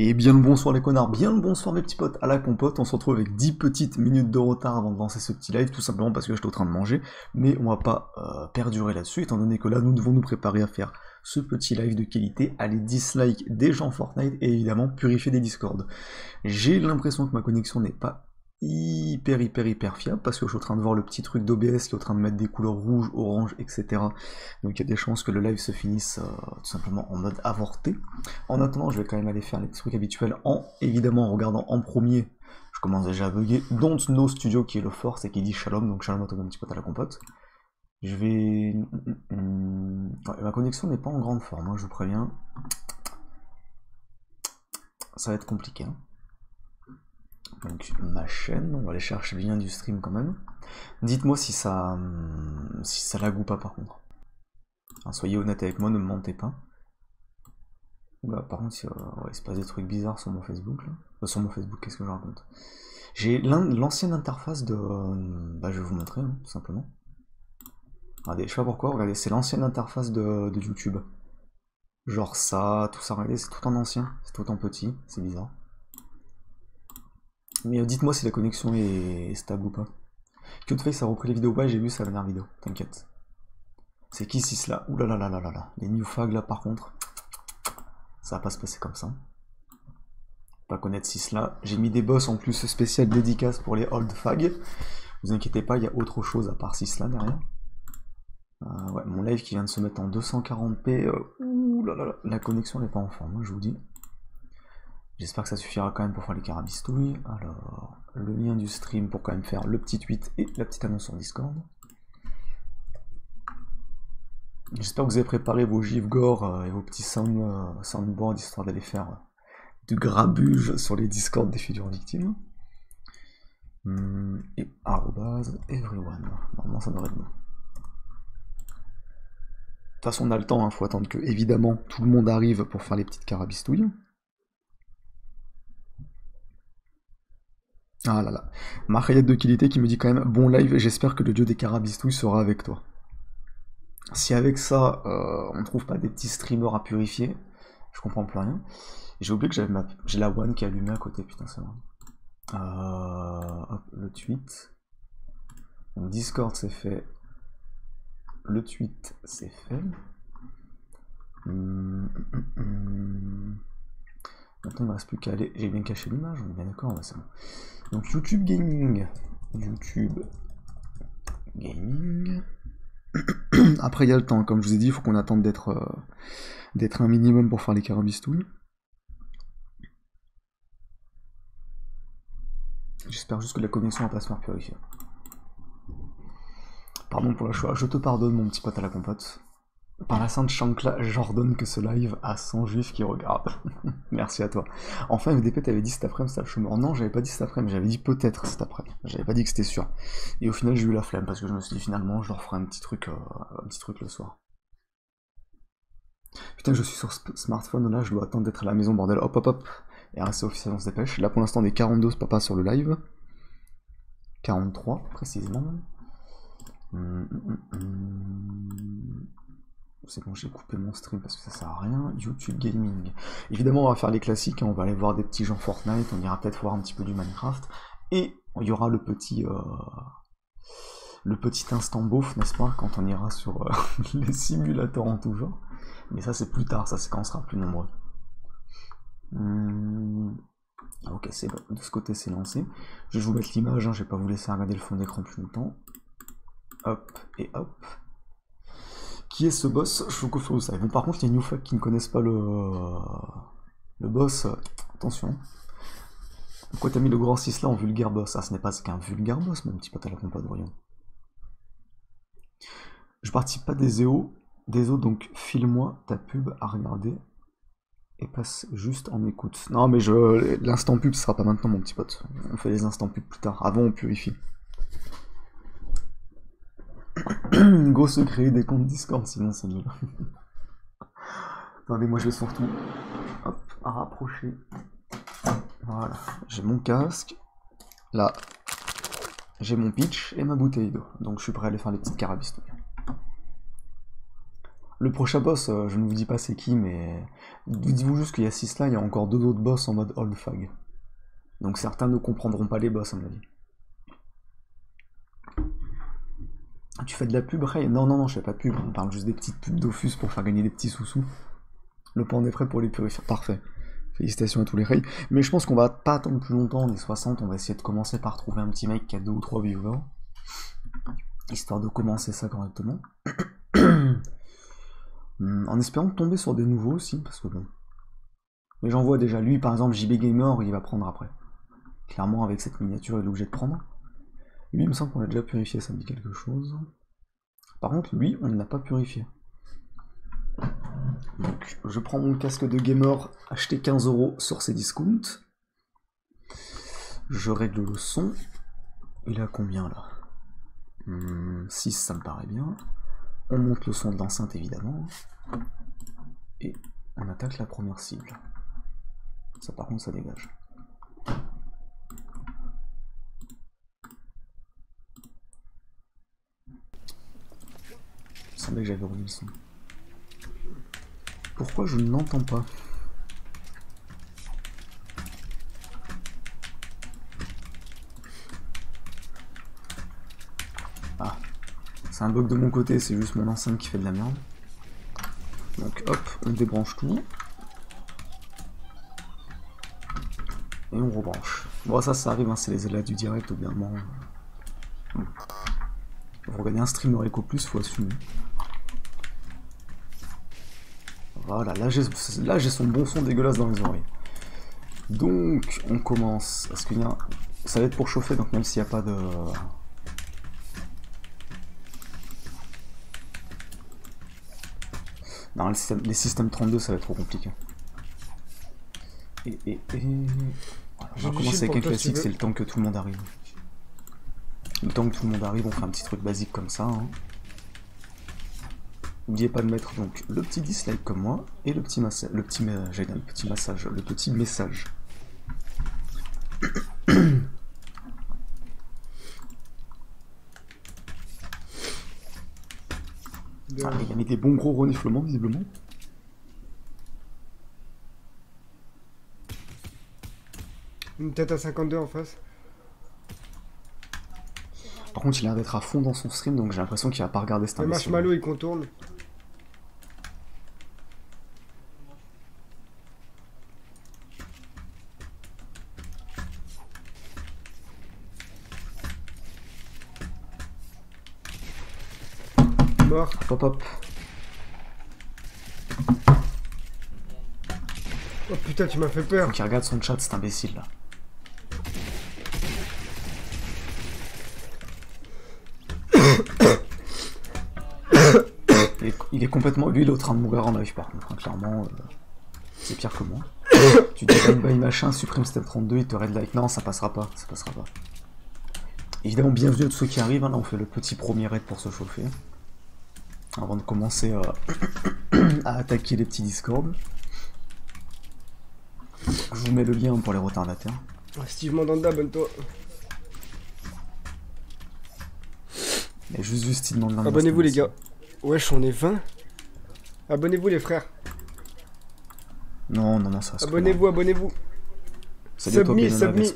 Et bien le bonsoir les connards, bien le bonsoir mes petits potes à la compote, on se retrouve avec 10 petites minutes de retard avant de lancer ce petit live, tout simplement parce que j'étais en train de manger, mais on va pas perdurer là-dessus, étant donné que là nous devons nous préparer à faire ce petit live de qualité, aller dislike des gens Fortnite et évidemment purifier des Discord. J'ai l'impression que ma connexion n'est pas hyper fiable parce que je suis en train de voir le petit truc d'OBS qui est en train de mettre des couleurs rouges, orange, etc. Donc il y a des chances que le live se finisse tout simplement en mode avorté. En attendant, je vais quand même aller faire les petits trucs habituels évidemment en regardant en premier. Je commence déjà à bugger. Don't Know Studio qui est le force et qui dit shalom, donc shalom à toi mon petit pote à la compote. Je vais... Ouais, ma connexion n'est pas en grande forme, hein, je vous préviens. Ça va être compliqué. Hein. Donc ma chaîne, on va aller chercher le lien du stream quand même. Dites-moi si ça lag ou pas par contre. Enfin, soyez honnête avec moi, ne me mentez pas. Oula, par contre, il se passe des trucs bizarres sur mon Facebook. Là. Sur mon Facebook, qu'est-ce que je raconte? J'ai l'ancienne interface de... Bah, je vais vous montrer, hein, tout simplement. Regardez, je sais pas pourquoi, regardez, c'est l'ancienne interface de YouTube. Genre ça, tout ça, regardez, c'est tout en ancien, c'est tout en petit, c'est bizarre. Mais dites-moi si la connexion est stable ou pas. Cuteface a repris les vidéos, ouais j'ai vu sa dernière vidéo, t'inquiète. C'est qui Sisla? Ouh là là là là là là. Les new fags là par contre, ça va pas se passer comme ça. Pas connaître Sisla. J'ai mis des boss en plus spécial dédicace pour les old fags. Vous inquiétez pas, il y a autre chose à part Sisla derrière. Ouais, mon live qui vient de se mettre en 240p. Ouh là là là, la connexion n'est pas en forme, hein, je vous dis. J'espère que ça suffira quand même pour faire les carabistouilles. Alors, le lien du stream pour quand même faire le petit tweet et la petite annonce sur Discord. J'espère que vous avez préparé vos gifs gore et vos petits soundboards histoire d'aller faire du grabuge sur les Discords des futures victimes. Et @everyone. Normalement ça devrait être bon. De toute façon on a le temps, hein, faut attendre que évidemment tout le monde arrive pour faire les petites carabistouilles. Ah là là. Marayette de qualité qui me dit quand même bon live, j'espère que le dieu des carabistouilles sera avec toi. Si avec ça, on trouve pas des petits streamers à purifier, je comprends plus rien. J'ai oublié que j'ai la one qui est allumée à côté, putain c'est vrai. Hop, le tweet. Donc Discord c'est fait. Le tweet c'est fait. Maintenant il me reste plus qu'à aller. J'ai bien caché l'image, on est bien d'accord, c'est bon. Donc YouTube Gaming. YouTube Gaming. Après il y a le temps, comme je vous ai dit, il faut qu'on attende d'être un minimum pour faire les carabistouilles. J'espère juste que la connexion va pas se faire purifier. Pardon pour la choix, je te pardonne mon petit pote à la compote. Par la sainte chancla, j'ordonne que ce live a 100 juifs qui regardent. Merci à toi. Enfin, FDP t'avais dit cet après-midi, c'était le chômeur. Non, j'avais pas dit cet après-midi, j'avais dit peut-être cet après-midi. J'avais pas dit que c'était sûr. Et au final, j'ai eu la flemme parce que je me suis dit finalement, je leur ferai un petit truc le soir. Putain, je suis sur smartphone, là, je dois attendre d'être à la maison, bordel. Hop, hop, hop. Et RSC officiel, on se dépêche. Là, pour l'instant, on est 42 papa sur le live. 43, précisément. C'est bon, j'ai coupé mon stream parce que ça sert à rien. YouTube Gaming. Évidemment, on va faire les classiques. Hein. On va aller voir des petits gens Fortnite. On ira peut-être voir un petit peu du Minecraft. Et il y aura le petit instant beauf, n'est-ce pas, quand on ira sur les simulateurs en tout genre. Mais ça, c'est plus tard. Ça, c'est quand on sera plus nombreux. Ok, c'est bon. De ce côté, c'est lancé. Je vais vous mettre l'image. Hein. Je vais pas vous laisser regarder le fond d'écran plus longtemps. Hop et hop. Qui est ce boss? Chocofu Usai. Bon, par contre, il y a New Fuck qui ne connaissent pas le boss. Attention. Pourquoi t'as mis le grand 6 là en vulgaire boss? Ah, ce n'est pas qu'un vulgaire boss, mon petit pote à la compote, voyons. Je participe pas des EO, donc file-moi ta pub à regarder et passe juste en écoute. Non, mais l'instant pub, ce sera pas maintenant, mon petit pote. On fait les instants pub plus tard. Avant, on purifie. Go se créer des comptes Discord, sinon c'est nul. Attendez, moi je vais surtout hop, à rapprocher. Voilà, j'ai mon casque. Là, j'ai mon pitch et ma bouteille d'eau. Donc je suis prêt à aller faire les petites carabistouilles. Le prochain boss, je ne vous dis pas c'est qui, mais dites-vous juste qu'il y a 6 là, il y a encore 2 autres boss en mode old fag. Donc certains ne comprendront pas les boss à mon avis. Tu fais de la pub, Ray? Non, non, non, je fais pas de pub, on parle juste des petites pubs Dofus pour faire gagner des petits sous-sous. Le pan est prêt pour les purifier, parfait. Félicitations à tous les Ray. Mais je pense qu'on va pas attendre plus longtemps, on est 60, on va essayer de commencer par trouver un petit mec qui a 2 ou 3 viewers. Histoire de commencer ça correctement. En espérant tomber sur des nouveaux aussi, parce que bon... Mais j'en vois déjà, lui par exemple, JB Gamer, il va prendre après. Clairement, avec cette miniature, il est obligé de prendre. Lui, il me semble qu'on l'a déjà purifié, ça me dit quelque chose. Par contre, lui, on ne l'a pas purifié. Donc, je prends mon casque de gamer, acheté 15 € sur ses discounts. Je règle le son. Il est à combien là? 6, ça me paraît bien. On monte le son de l'enceinte, évidemment. Et on attaque la première cible. Ça, par contre, ça dégage. Il semblait que j'avais remis le son. Pourquoi je ne l'entends pas? Ah, c'est un bug de mon côté, c'est juste mon enceinte qui fait de la merde. Donc hop, on débranche tout. Et on rebranche. Bon, ça arrive, hein, c'est les aléas du direct, évidemment. Vous regardez un streamer Eco Plus, faut assumer. Voilà, là j'ai son bon son dégueulasse dans les oreilles. Donc, on commence. Est-ce qu'il y a... Ça va être pour chauffer, donc même s'il n'y a pas de... Non, les systèmes 32, ça va être trop compliqué. Voilà, on va commencer avec un classique, c'est le temps que tout le monde arrive. Le temps que tout le monde arrive, on fait un petit truc basique comme ça. Hein. N'oubliez pas de mettre donc le petit dislike comme moi et le petit massage, le petit message. Ah, il y a mis des bons gros reniflements visiblement. Une tête à 52 en face. Par contre, il a l'air d'être à fond dans son stream, donc j'ai l'impression qu'il va pas regarder cette Le marshmallow il contourne. Mort. Hop hop. Oh putain, tu m'as fait peur. Faut qu'il regarde son chat, cet imbécile là. Il est complètement... Lui, il est en train de mourir en live, par contre. Hein, clairement, c'est pire que moi. Tu dis bye bye machin, supprime step 32, il te raid like. Non, ça passera pas, ça passera pas. Évidemment, bienvenue à tous ceux qui arrivent. Hein, là, on fait le petit premier raid pour se chauffer. Avant de commencer à attaquer les petits Discord. Je vous mets le lien pour les retardataires. Steve Mandanda, abonne-toi. Il y a juste Steve Mandanda. Abonnez-vous les gars. Wesh, on est 20. Abonnez-vous les frères. Non, non, non, ça va se abonnez-vous, abonnez-vous. Salut, Submis.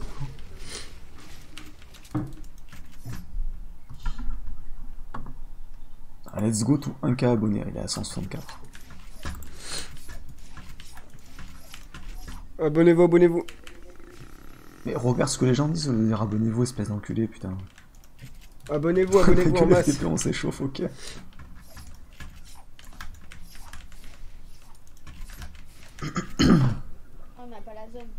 Let's go to 1K abonnés, il est à 164. Abonnez-vous, abonnez-vous. Mais regarde ce que les gens disent, de dire abonnez-vous, espèce d'enculé, putain. Abonnez-vous, abonnez-vous en masse. On s'échauffe, ok. On n'a pas la zone.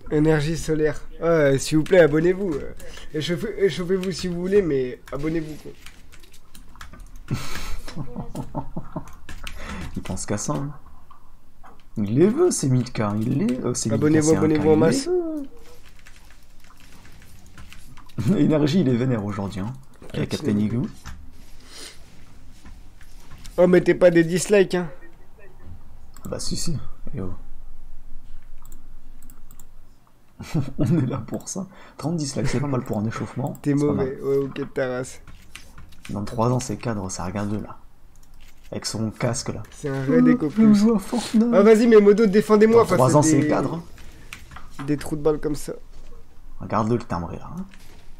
Énergie solaire. Ah, s'il vous plaît, abonnez-vous. Échauffez-vous si vous voulez, mais abonnez-vous. Il pense qu'à ça. Hein. Il les veut, ces 1000K. Il les veut, ces 1000K. Abonnez-vous, abonnez-vous en masse. Énergie, il est vénère aujourd'hui. Hein. Avec Captain Igloo. Oh, mettez pas des dislikes, hein. Ah bah si. Yo. On est là pour ça. 30 dislikes, c'est pas mal pour un échauffement. T'es mauvais, ouais, ok, ta race. Dans 3 ans, ces cadres, ça regarde là. Avec son casque là. C'est un vrai déco Je plus. joue à Fortnite. Ah vas-y mais modo défendez-moi Dans 3 ans c'est le cadre. Hein. Des trous de balles comme ça. Regarde-le le timbré là. Hein.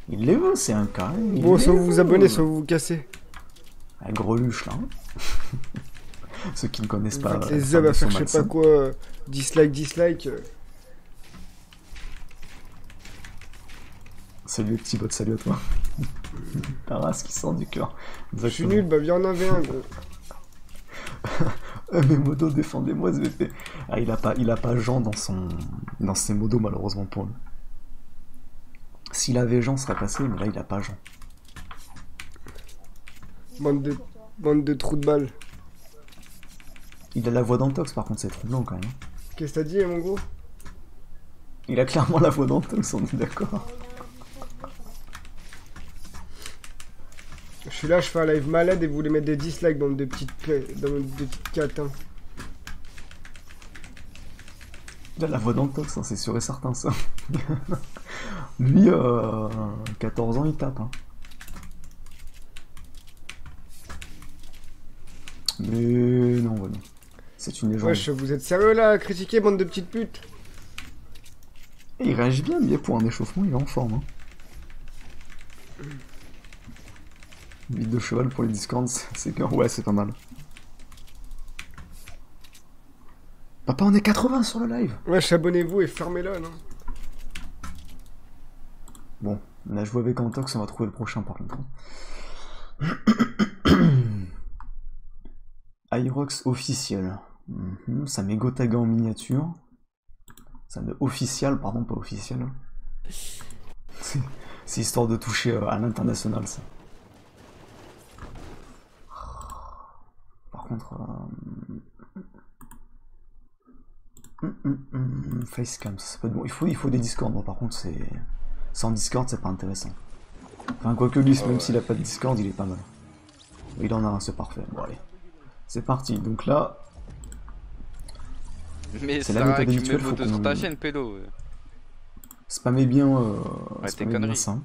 Il les veut, c'est un cas. Bon, soit vous vous abonnez, soit vous vous cassez. Un greluche là. Hein. Ceux qui ne connaissent Vous pas. faites les hommes à faire je sais pas quoi. Dislike. Salut petit bot, salut à toi. La race qui sort du cœur. Je suis nul, bah viens en avait un gros. Mais modo, défendez-moi SVP. Ah, il a pas Jean dans ses modos malheureusement pour lui. S'il avait Jean, ça serait passé, mais là il a pas Jean. Bande de trous de balles. Il a la voix d'Antox par contre, c'est troublant quand même. Qu'est-ce que t'as dit mon gros? Il a clairement la voix d'Antox, on est d'accord. Je suis là, je fais un live malade et vous voulez mettre des dislikes dans des petites catins. Il a la voix d'Antox, hein, c'est sûr et certain ça. Lui, 14 ans, il tape. Hein. Mais non, voilà. C'est une légende. Wesh, vous êtes sérieux là à critiquer, bande de petites putes? Et il réagit bien, mais pour un échauffement, il est en forme. Hein. Vite de cheval pour les discords, c'est que... Ouais, c'est pas mal. Papa, on est 80 sur le live. Wesh, abonnez-vous et fermez-la, non? Bon, là je vois avec Antox, on va trouver le prochain par contre. Irox officiel. Ça met Gotaga en miniature. Ça met officiel, pardon, pas officiel. C'est histoire de toucher à l'international, ça. Par contre... Facecam, ça peut être bon. Il faut des Discord, bon, par contre, c'est... Sans Discord, c'est pas intéressant. Enfin, quoique lui, même s'il a pas de Discord, il est pas mal. Il en a un, c'est parfait. Bon, allez. C'est parti. Donc là... Mais c'est ça la méthode tu mets habituelle, faut moto sur qu'on... ta chaîne, pédo. Spammez bien, tes conneries. ça.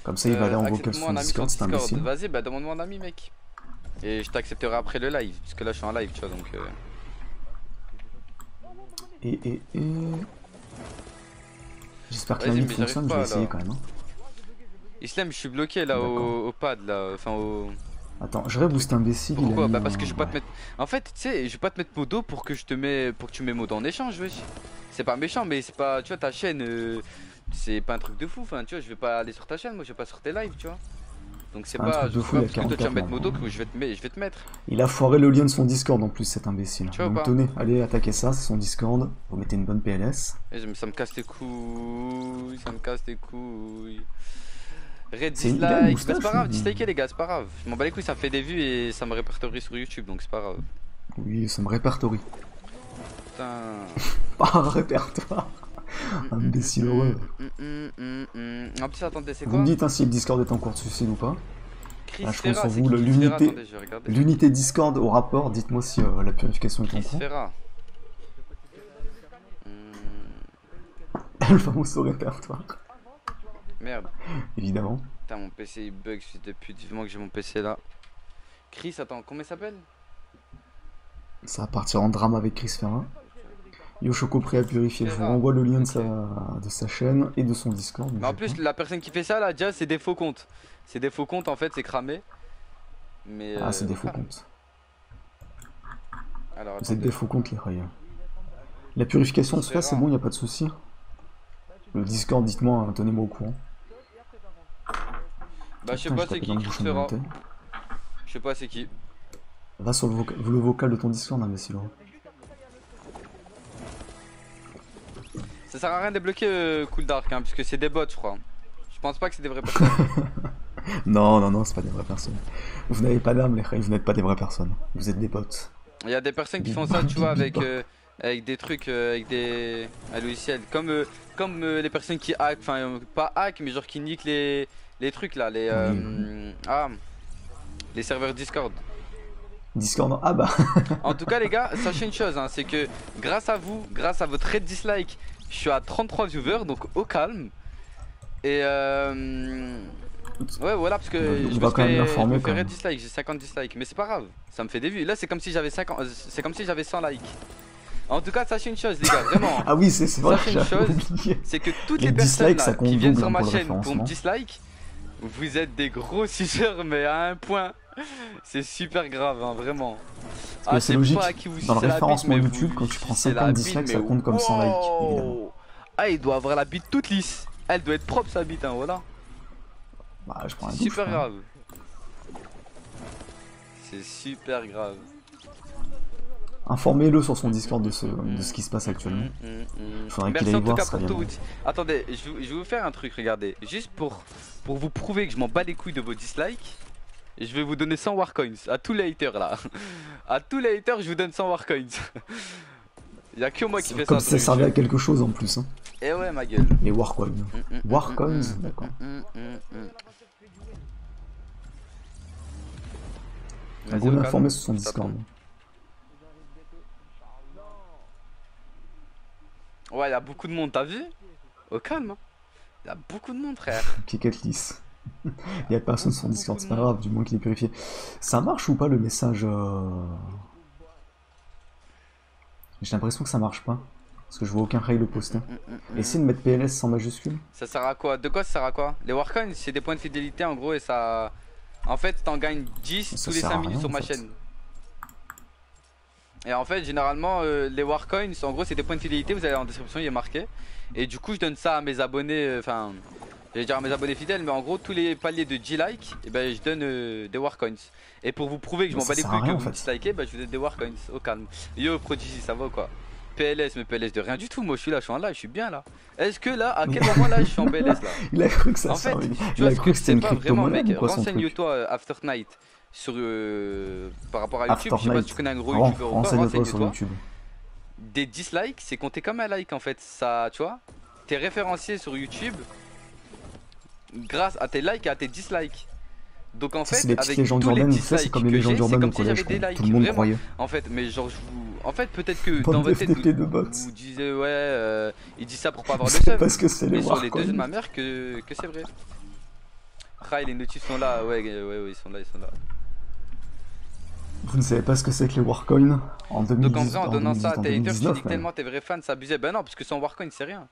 Comme ça, il va aller en vocal sur Discord, c'est imbécile. Vas-y, bah demande-moi un ami, mec. Et je t'accepterai après le live, parce que là je suis en live, tu vois, donc... Et... J'espère que Vas-y, l'invite mais j'arrive fonctionne, je pas, vais essayer là. quand même. Hein. Islam, je suis bloqué là au pad, là, enfin au... Attends, je reboost imbécile. Pourquoi? Bah parce que je vais pas te mettre... En fait, tu sais, je vais pas te mettre modo pour que tu mets modo en échange, wesh. C'est pas méchant, mais c'est pas... Tu vois, ta chaîne, c'est pas un truc de fou, enfin, tu vois, je vais pas aller sur ta chaîne, moi je vais pas sur tes lives, tu vois. Donc c'est pas... Je sais pas parce que toi tu vas mettre modo que je vais te mettre. Il a foiré le lien de son Discord en plus, cet imbécile. Tu vois. Donc tenez, allez attaquer ça, c'est son Discord. Vous mettez une bonne PLS. Et ça me casse les couilles, Red dislike, c'est pas grave, dislikez les gars, c'est pas grave. Je m'en bats les couilles, ça me fait des vues et ça me répertorie sur YouTube, donc c'est pas grave. Oui, ça me répertorie. Putain. Par répertoire. Imbécile heureux. En plus, attendez, c'est quoi? Vous me dites hein, si le Discord est en cours de suicide ou pas. Là, je pense en vous, l'unité l'unité Discord au rapport, dites-moi si la purification est en cours. Le fameux au répertoire. Merde. Évidemment. Putain, mon PC il bug, fils de pute, vivement que j'ai mon PC là. Chris, attends, comment il s'appelle? Ça va partir en drame avec Chris Ferrin. Yoshoko prêt à purifier. Je vous renvoie le lien de sa chaîne et de son Discord. Mais en plus, la personne qui fait ça là, déjà, c'est des faux comptes. C'est des faux comptes en fait, c'est cramé. Mais ah, c'est des faux comptes. Alors, vous êtes des faux comptes, les rails. La purification se fait, c'est bon, il n'y a pas de souci. Le Discord, dites-moi, tenez-moi au courant. Bah, je sais pas c'est qui fera. Je sais pas c'est qui. Va sur le vocal de ton Discord, imbécile. Ça sert à rien de débloquer Cool Dark, hein, puisque c'est des bots, je crois. Je pense pas que c'est des vraies personnes. non, c'est pas des vraies personnes. Vous n'avez pas d'âme, les rails, vous n'êtes pas des vraies personnes. Vous êtes des bots. Il y a des personnes qui font ça, tu vois, avec des trucs, avec des logiciels. Comme les personnes qui hack, enfin, pas hack, mais genre qui niquent les trucs là, les serveurs Discord. Discord, ah bah. En tout cas les gars, sachez une chose, hein, c'est que grâce à vous, grâce à votre red dislike, je suis à 33 viewers, donc au calme. Et Ouais, voilà, parce que On va quand même l'informer, je me quand ferais même. dislike, j'ai 50 dislikes, mais c'est pas grave, ça me fait des vues. Là, c'est comme si j'avais 50, c'est comme si j'avais 100 likes. En tout cas, sachez une chose, les gars, vraiment. Ah oui, c'est vrai, Sachez une j'avais chose, oublié. c'est que toutes Les les personnes dislikes, là, ça compte qui viennent double, sur hein, ma pour le chaîne pour me référencement. dislike, vous êtes des gros suceurs, mais à un point. C'est super grave, hein, vraiment. Parce que c'est logique, pas à qui vous dans le sucez la bite, référencement mais YouTube, vous quand tu prends sucez 50 la dislikes, bite, ça mais compte comme 100 likes, évidemment. wow. Ah, il doit avoir la bite toute lisse. Elle doit être propre sa bite, hein, voilà. Bah, je prends la C'est douche, super quoi. grave. C'est super grave. Informez-le sur son Discord de ce qui se passe actuellement. Faudrait qu'il Merci aille en tout voir, cas ce serait pour bien. tout. Attendez, je vais vous faire un truc, regardez. Juste pour vous prouver que je m'en bats les couilles de vos dislikes. Je vais vous donner 100 Warcoins à tous les haters là. À tous les haters, je vous donne 100 Warcoins. Y'a que moi qui fais ça. Comme si ça servait à quelque chose en plus. Hein. Eh ouais, ma gueule. Les Warcoins. Warcoins, d'accord. Vas-y, Go au l'informer calme. sur son Discord. Ouais, y'a beaucoup de monde, t'as vu? Au calme. Hein. Y'a beaucoup de monde, frère. Piquette lisse. Il y a personne sur son Discord, c'est pas grave, du moins qu'il est purifié. Ça marche ou pas le message J'ai l'impression que ça marche pas. Parce que je vois aucun rail le poster. Essayez de mettre PLS sans majuscule. Ça sert à quoi? De quoi ça sert à quoi? Les Warcoins, c'est des points de fidélité en gros et ça. En fait, t'en gagnes 10 Ça tous les sert à 5 minutes rien, sur en ma fait. chaîne. Et en fait, généralement, les Warcoins, en gros, c'est des points de fidélité. Vous allez en description, il est marqué. Et du coup, je donne ça à mes abonnés. Enfin, j'allais dire à mes abonnés fidèles, mais en gros, tous les paliers de G-like, et ben, je donne des Warcoins. Et pour vous prouver que je Mais m'en bats ça les sert à couilles que rien, en vous me fait. dislikez, ben, je vous donne des Warcoins. Au calme. Yo, Prodigy, ça va quoi? PLS, mais PLS de rien du tout. Moi, je suis là, je suis en live, je suis bien là. Est-ce que là, à quel moment là, je suis en PLS là? Il a cru que ça En fait, servait. tu Il vois a ce cru que que c'était c'est une pas vraiment, crypto-monnaie mec. ou quoi son truc. Renseigne-toi After Night sur par rapport à YouTube. After Je sais pas si Night. tu connais un gros Ren- youtubeur ou pas. Renseigne-toi sur Renseigne-toi. YouTube. Des dislikes, c'est compté comme un like en fait. Ça, tu vois, t'es référencié sur YouTube grâce à tes likes et à tes dislikes. Donc en Ça, fait, c'est les petites avec légendes tous les urbaines, ça c'est dislikes comme les que légendes j'ai, c'est urbaines au comme si collège, j'avais des quoi. likes. Tout le monde Vraiment. croyait. En fait, mais genre, je vous. En fait, peut-être que Bande dans de votre tête, FDP de bots. vous disiez, ouais, il dit ça pour pas avoir de C'est seum. parce que c'est les Mais sur les deux yeux de Warcoins. ma mère que c'est vrai. Ah, les notifs sont là, ouais, ils sont là, ils sont là. Vous ne savez pas ce que c'est que les Warcoins en 2010, Donc en vrai, en donnant ça à en tes haters, tu 2019 dis que même. tellement tes vrais fans s'abusaient. Ben non, parce que sans Warcoin, c'est rien.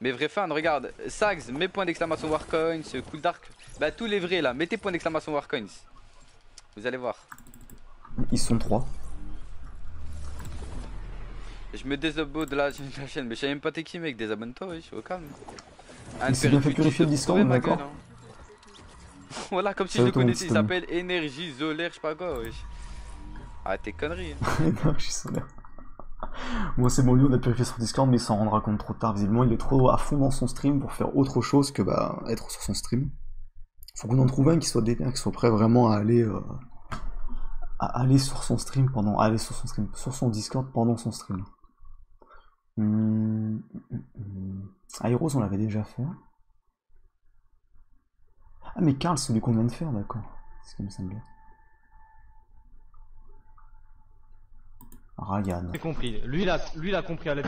Mes vrais fans, regarde, Sags, mes points d'exclamation Warcoins, Cool Dark, bah tous les vrais là, mettez points d'exclamation Warcoins. Vous allez voir. Ils sont 3. Je me désabonne de la chaîne, mais je sais même pas t'es qui, mec, désabonne-toi, wesh, au calme. Il s'est bien fait purifier le Discord, ma d'accord. gueule, hein. Voilà, comme si Ça je le autorise, connaissais, il Tony. s'appelle Énergie Solaire, je sais pas quoi, wesh. Arrête tes conneries. Hein. Énergie solaire. Bon, c'est bon, lui on a purifié son Discord, mais il s'en rendra compte trop tard. Visiblement, il est trop à fond dans son stream pour faire autre chose que bah, être sur son stream. Faut qu'on en trouve un qui soit déter, qui soit prêt vraiment à aller sur son stream pendant. À aller sur son stream, sur son Discord pendant son stream. Aeros, on l'avait déjà fait. Ah, mais Karl, celui qu'on vient de faire, d'accord. C'est ce qui me semblait. Ryan. J'ai compris. Lui, il a compris à la